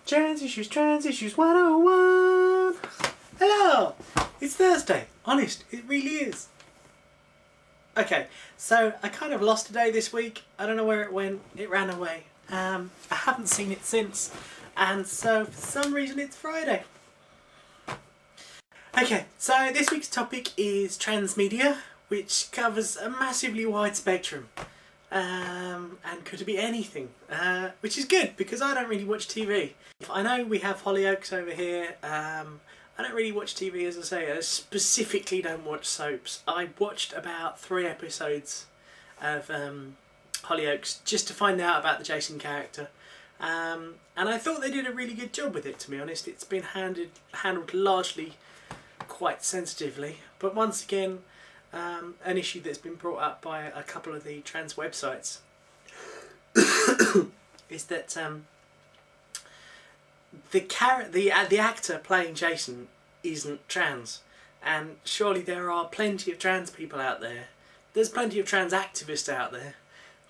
Trans Issues 101. Hello! It's Thursday. Honest, it really is. Okay, so I kind of lost a day this week. I don't know where it went. It ran away. I haven't seen it since. And so, for some reason, it's Friday. Okay, so this week's topic is transmedia, which covers a massively wide spectrum. And could be anything, which is good because I don't really watch TV. I know we have Hollyoaks over here. I don't really watch TV, as I say. I specifically don't watch soaps. I watched about 3 episodes of Hollyoaks just to find out about the Jason character. And I thought they did a really good job with it, to be honest. It's been handled largely quite sensitively. But once again, an issue that's been brought up by a couple of the trans websites is that the actor playing Jason isn't trans, and surely there are plenty of trans people out there. There's plenty of trans activists out there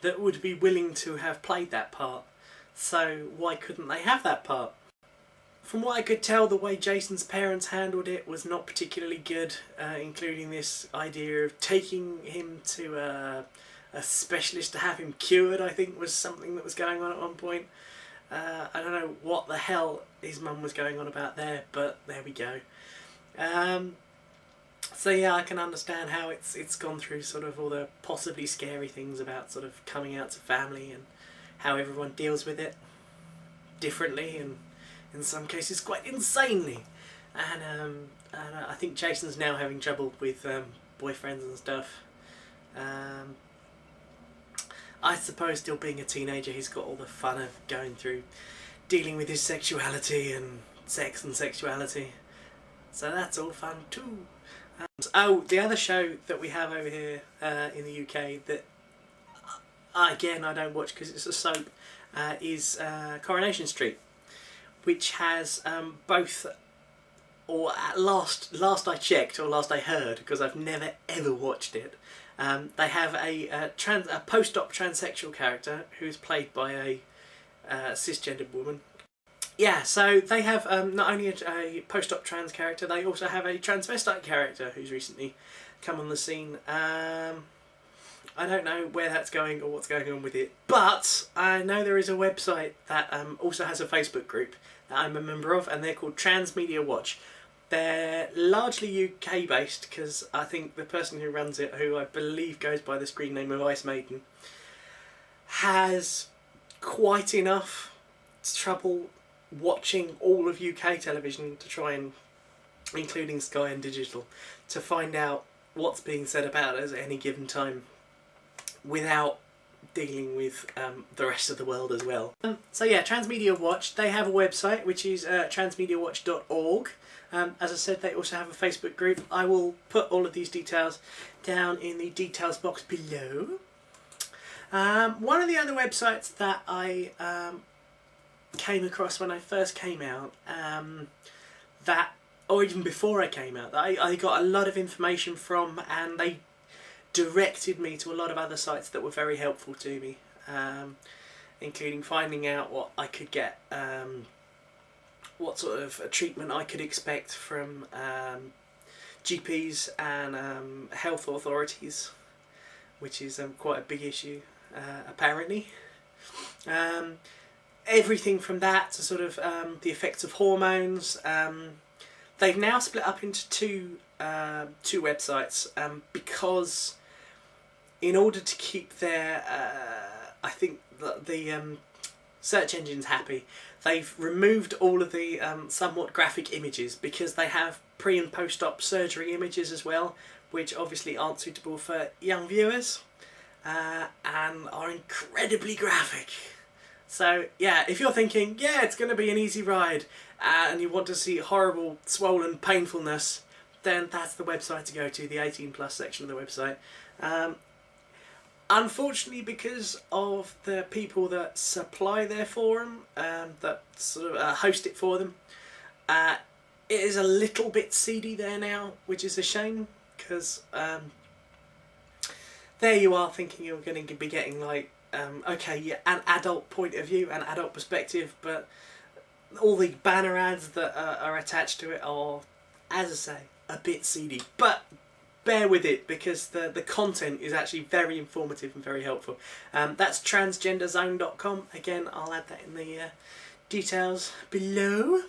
that would be willing to have played that part. So why couldn't they have that part? From what I could tell, the way Jason's parents handled it was not particularly good, including this idea of taking him to a specialist to have him cured, I think was something that was going on at one point. I don't know what the hell his mum was going on about there, but there we go. So yeah, I can understand how it's gone through sort of all the possibly scary things about sort of coming out to family and how everyone deals with it differently and in some cases quite insanely. And I think Jason's now having trouble with boyfriends and stuff. I suppose still being a teenager, he's got all the fun of going through dealing with his sexuality and sex and sexuality. So that's all fun too. Oh, the other show that we have over here in the UK that, again, I don't watch because it's a soap, is Coronation Street, which has both, or at last I checked, or last I heard, because I've never ever watched it, they have a post-op transsexual character who's played by a cisgendered woman. Yeah, so they have not only a post-op trans character, they also have a transvestite character who's recently come on the scene. I don't know where that's going or what's going on with it, but I know there is a website that also has a Facebook group that I'm a member of, and they're called Transmedia Watch. They're largely UK based because I think the person who runs it, who I believe goes by the screen name of Ice Maiden, has quite enough trouble watching all of UK television to try and, including Sky and Digital, to find out what's being said about us at any given time without dealing with the rest of the world as well. So yeah, Transmedia Watch, they have a website which is transmediawatch.org. As I said, they also have a Facebook group. I will put all of these details down in the details box below. One of the other websites that I came across when I first came out, or even before I came out, that I got a lot of information from, and they directed me to a lot of other sites that were very helpful to me, including finding out what I could get, what sort of treatment I could expect from GPs and health authorities, which is quite a big issue apparently. Everything from that to sort of the effects of hormones. They've now split up into two websites because in order to keep their I think the search engines happy, they've removed all of the somewhat graphic images because they have pre and post-op surgery images as well, which obviously aren't suitable for young viewers and are incredibly graphic. So yeah, if you're thinking, yeah, it's going to be an easy ride and you want to see horrible, swollen painfulness, then that's the website to go to, the 18+ section of the website. Unfortunately, because of the people that supply their forum, that sort of host it for them, it is a little bit seedy there now, which is a shame, because there you are thinking you're going to be getting like, okay, yeah, an adult point of view, an adult perspective, but all the banner ads that are attached to it are, as I say, a bit seedy, but bear with it because the content is actually very informative and very helpful. That's transgenderzone.com. Again, I'll add that in the details below.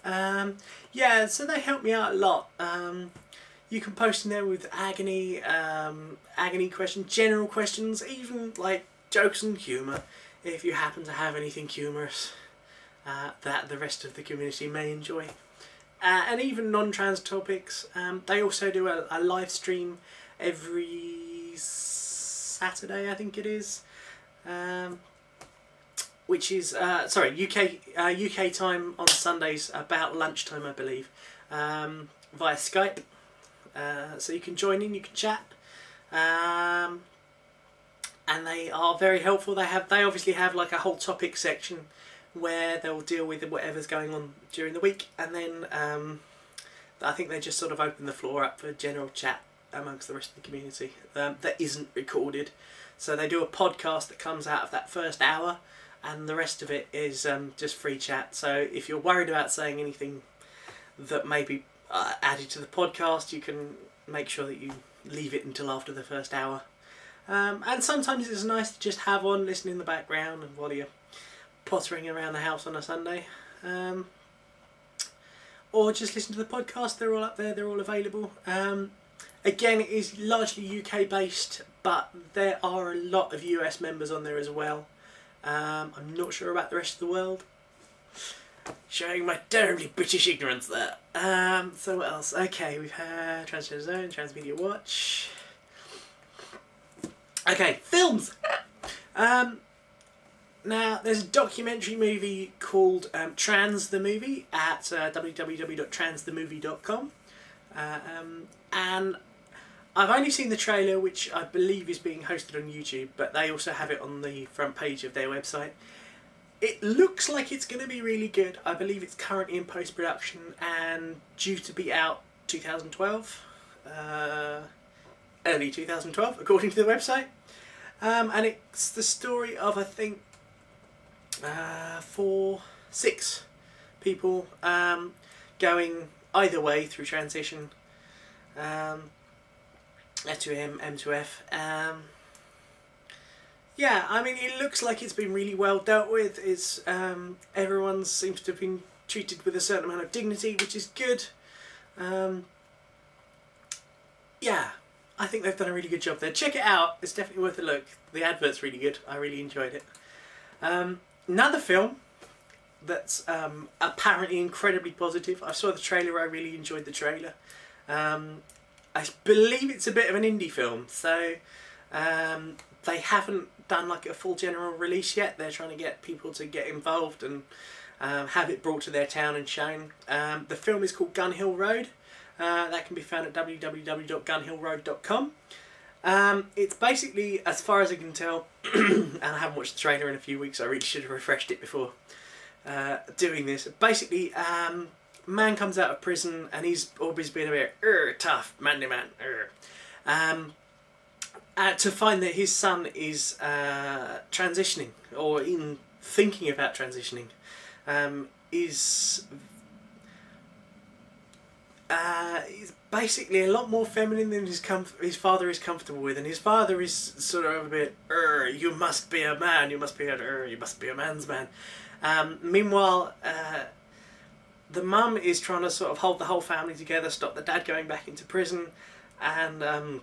Yeah, so they help me out a lot. You can post in there with agony questions, general questions, even like jokes and humour, if you happen to have anything humorous that the rest of the community may enjoy. And even non-trans topics. They also do a live stream every Saturday, I think it is, which is UK time on Sundays about lunchtime, I believe, via Skype. So you can join in, you can chat, and they are very helpful. They obviously have like a whole topic section where they'll deal with whatever's going on during the week, and then I think they just sort of open the floor up for general chat amongst the rest of the community that isn't recorded. So they do a podcast that comes out of that first hour, and the rest of it is just free chat. So if you're worried about saying anything that may be added to the podcast, you can make sure that you leave it until after the first hour. And sometimes it's nice to just have on, listen in the background, and while you're pottering around the house on a Sunday, or just listen to the podcast. They're all up there, they're all available. Again, it is largely UK based, but there are a lot of US members on there as well. I'm not sure about the rest of the world. Showing my terribly British ignorance there. So what else? Okay, we've had Transgender Zone, Transmedia Watch. Okay, films! Now, there's a documentary movie called Trans the Movie at www.transthemovie.com. And I've only seen the trailer, which I believe is being hosted on YouTube, but they also have it on the front page of their website. It looks like it's going to be really good. I believe it's currently in post-production and due to be out 2012. Early 2012, according to the website. And it's the story of, I think, 6 people going either way through transition, F to M, M to F. Yeah, I mean, it looks like it's been really well dealt with. It's everyone seems to have been treated with a certain amount of dignity, which is good. Yeah, I think they've done a really good job there. Check it out. It's definitely worth a look. The advert's really good. I really enjoyed it. Another film that's apparently incredibly positive. I saw the trailer. I really enjoyed the trailer. I believe it's a bit of an indie film, so they haven't done like a full general release yet. They're trying to get people to get involved and have it brought to their town and shown. The film is called Gun Hill Road. That can be found at www.gunhillroad.com. It's basically, as far as I can tell, and I haven't watched the trailer in a few weeks, I really should have refreshed it before doing this. Basically, man comes out of prison and he's always been a bit tough, manly man. To find that his son is transitioning, or in thinking about transitioning, is basically a lot more feminine than his father is comfortable with, and his father is sort of a bit, you must be a man, you must be a man's man. Meanwhile, the mum is trying to sort of hold the whole family together, stop the dad going back into prison, and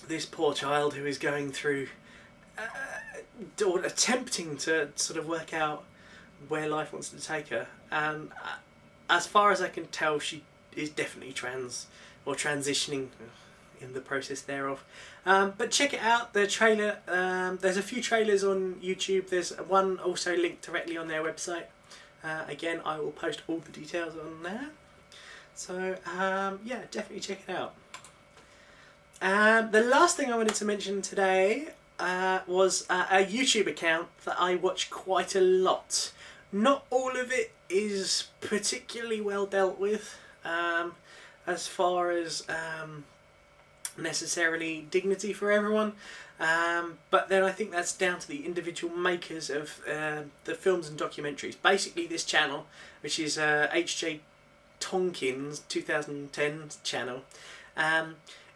this poor child who is going through, or attempting to sort of work out where life wants to take her. And as far as I can tell, she is definitely trans, or transitioning in the process thereof. But check it out, the trailer. There's a few trailers on YouTube. There's one also linked directly on their website. Again, I will post all the details on there. So yeah, definitely check it out. The last thing I wanted to mention today was a YouTube account that I watch quite a lot. Not all of it is particularly well dealt with, as far as necessarily dignity for everyone. But then I think that's down to the individual makers of the films and documentaries. Basically, this channel, which is H.J. Tonkin's 2010 channel,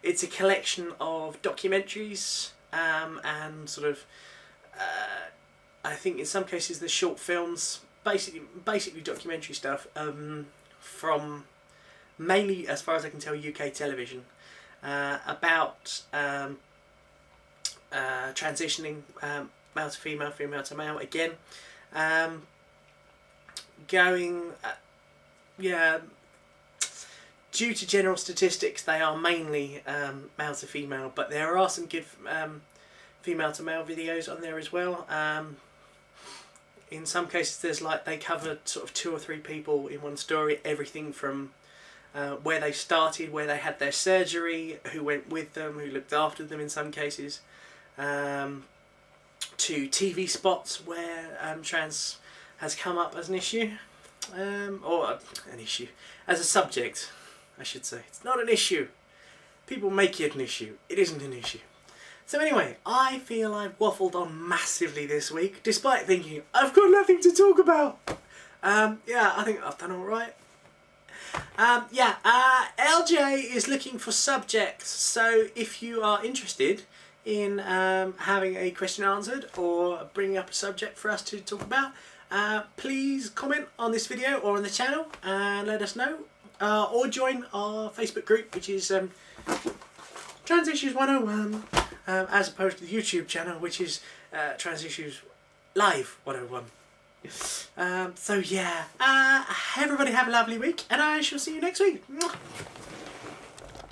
it's a collection of documentaries and sort of, I think in some cases they're short films, basically documentary stuff from mainly, as far as I can tell, UK television about transitioning male to female, female to male again, going due to general statistics they are mainly male to female, but there are some good female to male videos on there as well. In some cases there's like, they covered sort of 2 or 3 people in one story, everything from where they started, where they had their surgery, who went with them, who looked after them in some cases, to TV spots where trans has come up as an issue, or an issue, as a subject, I should say. It's not an issue. People make it an issue. It isn't an issue. So anyway, I feel I've waffled on massively this week, despite thinking I've got nothing to talk about. Yeah, I think I've done alright. LJ is looking for subjects, so if you are interested in having a question answered or bringing up a subject for us to talk about, please comment on this video or on the channel and let us know, or join our Facebook group, which is Trans Issues 101, as opposed to the YouTube channel, which is Trans Issues Live 101. So yeah, everybody have a lovely week, and I shall see you next week.